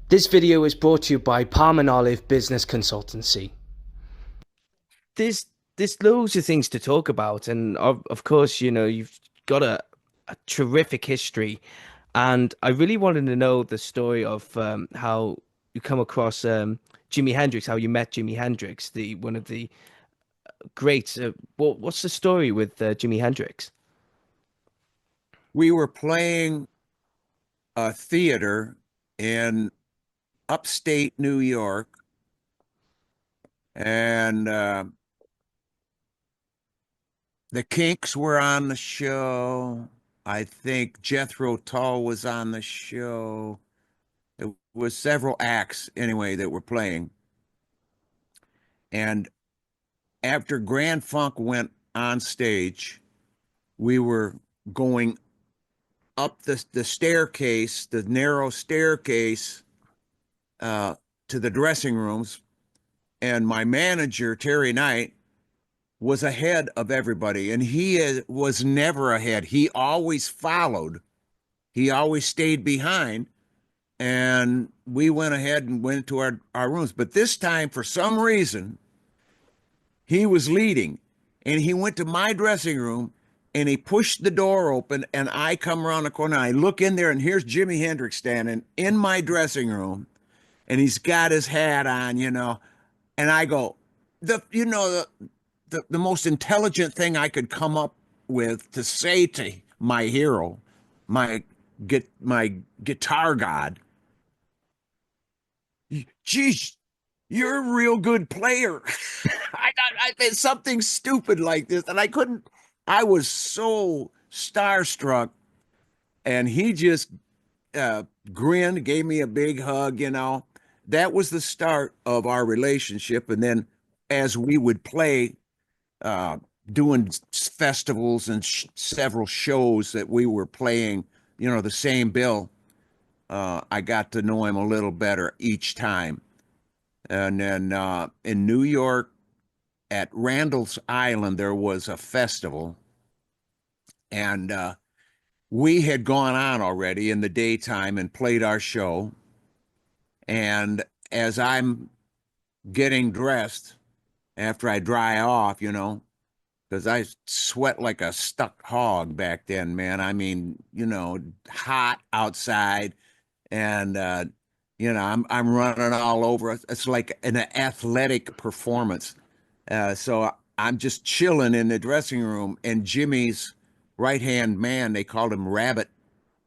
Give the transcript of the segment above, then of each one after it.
This video is brought to you by Palm and Olive Business Consultancy. There's loads of things to talk about, and of course, you've got a terrific history, and I really wanted to know the story of how you come across Jimi Hendrix, how you met Jimi Hendrix, the one of the greats. What's the story with Jimi Hendrix? We were playing a theater in upstate New York, and the Kinks were on the show. I think Jethro Tull was on the show. It was several acts anyway that were playing. And after Grand Funk went on stage, we were going up the staircase, the narrow staircase, uh, to the dressing rooms. And my manager, Terry Knight, was ahead of everybody. And was never ahead. He always followed, he always stayed behind. And we went ahead and went to our rooms. But this time, for some reason, he was leading. And he went to my dressing room and he pushed the door open. And I come around the corner. And I look in there, and here's Jimi Hendrix standing in my dressing room. And he's got his hat on. And I go, the most intelligent thing I could come up with to say to my hero, my my guitar god, geez, you're a real good player. I did something stupid like this, and I couldn't. I was so starstruck, and he just grinned, gave me a big hug. That was the start of our relationship. And then as we would play, uh, doing festivals and several shows that we were playing, the same bill, I got to know him a little better each time. And then in New York at Randall's Island, there was a festival, and we had gone on already in the daytime and played our show. And as I'm getting dressed after I dry off, because I sweat like a stuck hog back then, man. I mean, hot outside, and I'm running all over. It's like an athletic performance. So I'm just chilling in the dressing room, and Jimmy's right hand man, they called him Rabbit.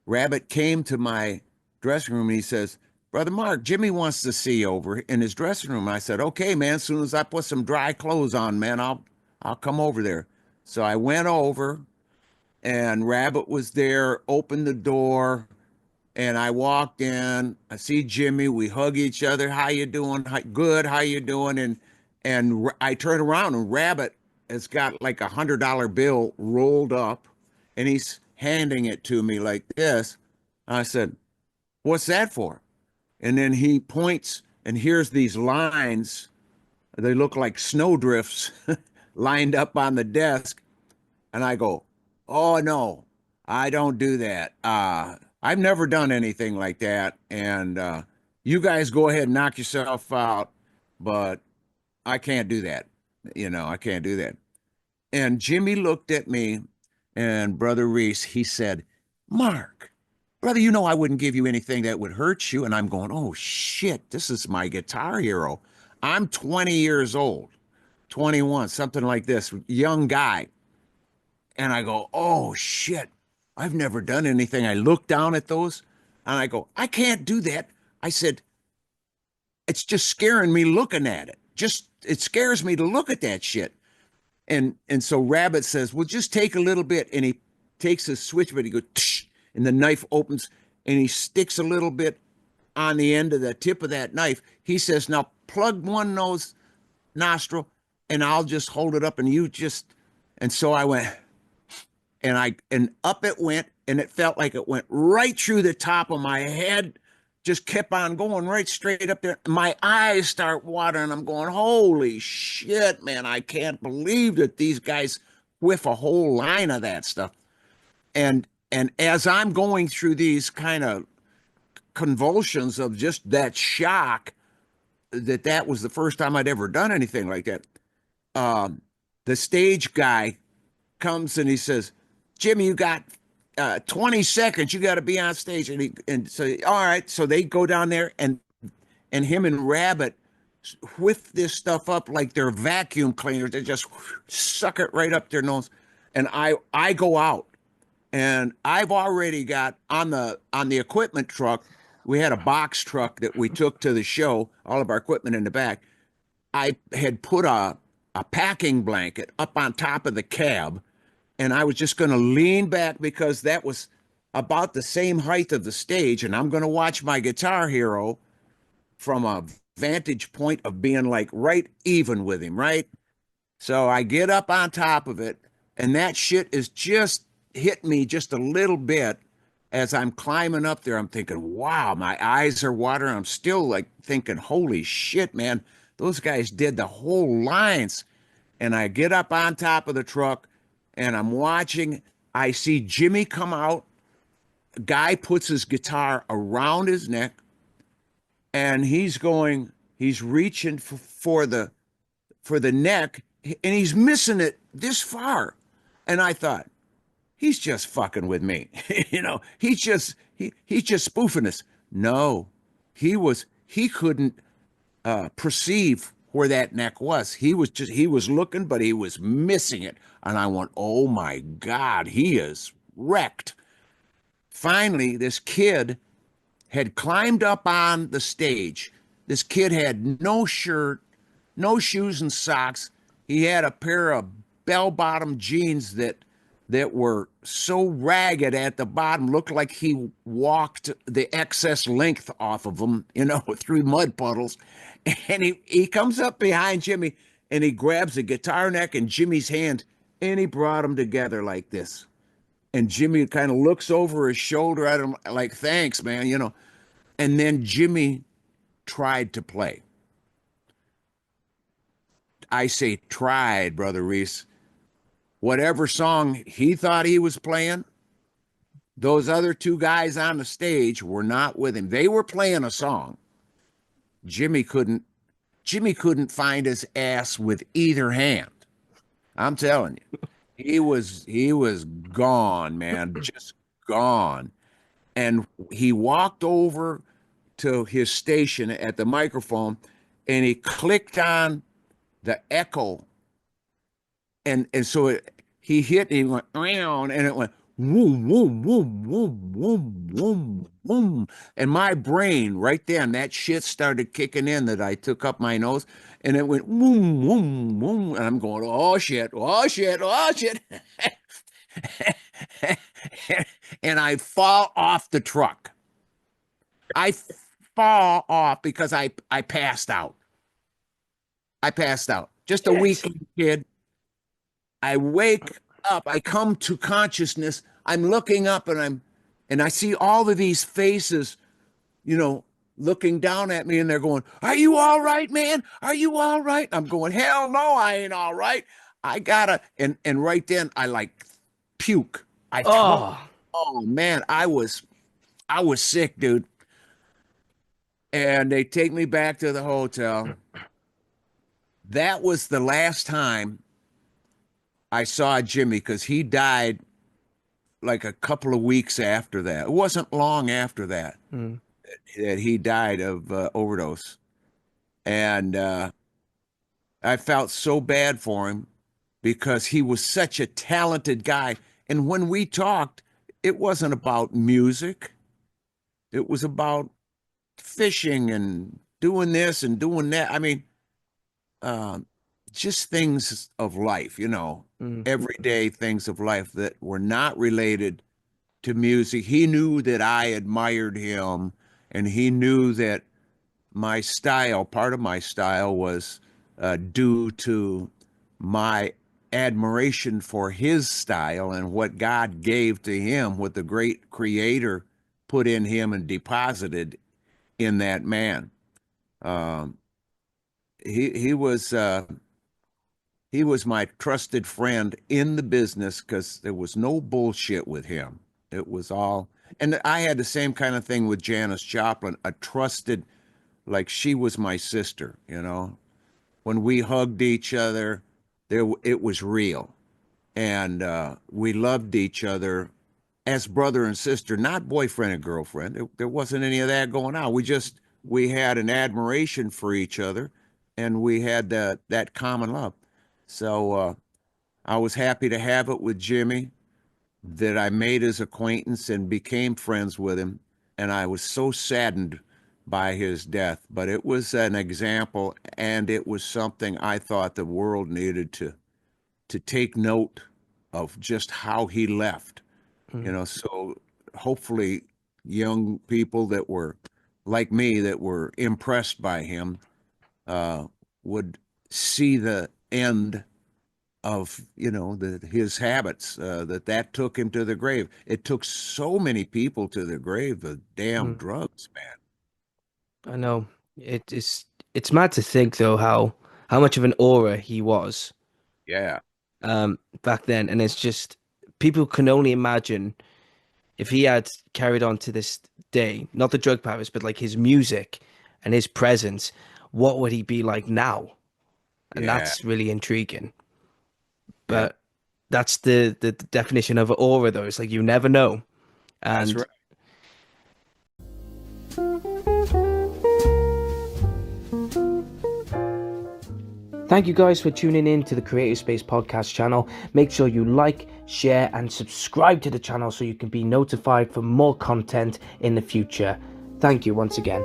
Rabbit came to my dressing room and he says, "Brother Mark, Jimmy wants to see you over in his dressing room." I said, "Okay, man, as soon as I put some dry clothes on, man, I'll come over there." So I went over, and Rabbit was there, opened the door, and I walked in. I see Jimmy. We hug each other. "How you doing?" "Good. How you doing?" And I turn around, and Rabbit has got like $100 bill rolled up, and he's handing it to me like this. I said, "What's that for?" And then he points, and here's these lines. They look like snowdrifts lined up on the desk. And I go, "Oh, no, I don't do that. I've never done anything like that. And you guys go ahead and knock yourself out, but I can't do that. I can't do that." And Jimmy looked at me, and Brother Reese, he said, "Mark, brother, I wouldn't give you anything that would hurt you." And I'm going, "Oh, shit, this is my guitar hero. I'm 20 years old, 21, something like this, young guy." And I go, "Oh, shit, I've never done anything." I look down at those, and I go, "I can't do that." I said, "It's just scaring me looking at it. It scares me to look at that shit." And so Rabbit says, "Well, just take a little bit." And he takes his switch, but he goes, "Tsh," and the knife opens, and he sticks a little bit on the end of the tip of that knife. He says, "Now plug one nose nostril, and I'll just hold it up, and you just." And so I went, and up it went, and it felt like it went right through the top of my head, just kept on going right straight up there. My eyes start watering. I'm going, "Holy shit, man, I can't believe that these guys whiff a whole line of that stuff." And as I'm going through these kind of convulsions of just that shock that was the first time I'd ever done anything like that. Um, the stage guy comes and he says, Jimmy, you got 20 seconds. You got to be on stage. And so, all right. So they go down there and him and Rabbit whiff this stuff up like they're vacuum cleaners. They just suck it right up their nose. And I go out and I've already got on the equipment truck. We had a box truck that we took to the show, all of our equipment in the back. I had put a packing blanket up on top of the cab, and I was just going to lean back because that was about the same height of the stage, and I'm going to watch my Guitar Hero from a vantage point of being like right even with him, right? So I get up on top of it, and that shit is just hit me just a little bit as I'm climbing up there. I'm thinking, wow, my eyes are watering. I'm still like thinking, holy shit, man, those guys did the whole lines. And I get up on top of the truck and I'm watching. I see Jimmy come out. A guy puts his guitar around his neck and he's reaching for the neck and he's missing it this far. And I thought, he's just fucking with me. He's just spoofing us. No, he couldn't perceive where that neck was. He was looking, but he was missing it. And I went, oh my God, he is wrecked. Finally, this kid had climbed up on the stage. This kid had no shirt, no shoes and socks. He had a pair of bell-bottom jeans that were so ragged at the bottom, looked like he walked the excess length off of them, through mud puddles. And he comes up behind Jimmy and he grabs the guitar neck and Jimmy's hand and he brought them together like this. And Jimmy kind of looks over his shoulder at him like, thanks, man. And then Jimmy tried to play. I say tried, Brother Reese. Whatever song he thought he was playing, those other two guys on the stage were not with him. They were playing a song. Jimmy couldn't find his ass with either hand. I'm telling you. He was gone, man, just gone. And he walked over to his station at the microphone and he clicked on the echo and so he hit and he went around and it went boom, boom, boom, boom, boom, boom, boom. And my brain right then, that shit started kicking in that I took up my nose and it went boom, boom, boom. And I'm going, oh shit, oh shit, oh shit. And I fall off the truck. I fall off because I passed out. I passed out. Just a Yes. weak kid. I wake up, I come to consciousness. I'm looking up and I see all of these faces, looking down at me and they're going, "Are you all right, man? Are you all right?" I'm going, "Hell no, I ain't all right. I gotta," and right then I like puke. I throw, Oh, oh man, I was sick, dude. And they take me back to the hotel. That was the last time I saw Jimmy because he died like a couple of weeks after that. It wasn't long after that mm, that he died of overdose. And I felt so bad for him because he was such a talented guy. And when we talked, it wasn't about music, it was about fishing and doing this and doing that. I mean, uh, just things of life, mm, everyday things of life that were not related to music. He knew that I admired him, and he knew that my style, part of my style, was due to my admiration for his style and what God gave to him, what the great creator put in him and deposited in that man. Um, he was my trusted friend in the business because there was no bullshit with him. It was all And I had the same kind of thing with Janis Joplin. I trusted, like she was my sister, you know. When we hugged each other, it was real. And we loved each other as brother and sister, not boyfriend and girlfriend. There wasn't any of that going on. We had an admiration for each other, and we had that common love. So I was happy to have it with Jimmy, that I made his acquaintance and became friends with him. And I was so saddened by his death, but it was an example, and it was something I thought the world needed to take note of, just how he left. Mm, So hopefully young people that were like me, that were impressed by him, uh, would see the end of, his habits, that took him to the grave. It took so many people to the grave, the damn mm. drugs, man. I know. It's mad to think though how much of an aura he was Yeah, back then, and it's just people can only imagine if he had carried on to this day, not the drug habits, but like his music and his presence, what would he be like now? And yeah, that's really intriguing. yeah. But that's the definition of aura, though. It's like you never know. That's And right. thank you guys for tuning in to the Creative Space Podcast channel. Make sure you like, share, and subscribe to the channel so you can be notified for more content in the future. Thank you once again.